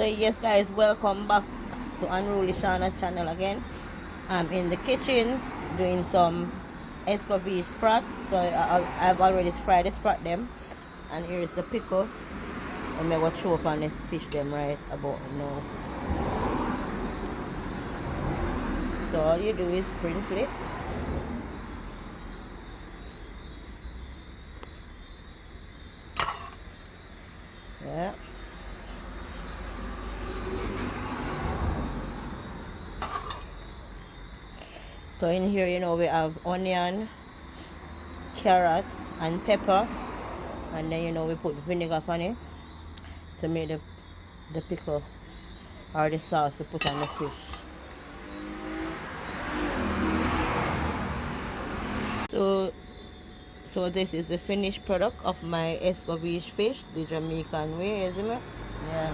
So yes guys, welcome back to Unruly Shana channel again. I'm in the kitchen doing some Escovitch Spratt. So I've already fried the sprat them, and here is the pickle. I'm going to show up on the fish them right about now. So all you do is sprinkle it. Yeah. So in here, you know, we have onion, carrots, and pepper, and then, you know, we put vinegar on it to make the pickle or the sauce to put on the fish. So this is the finished product of my Escovitch fish, the Jamaican way, isn't it? Yeah.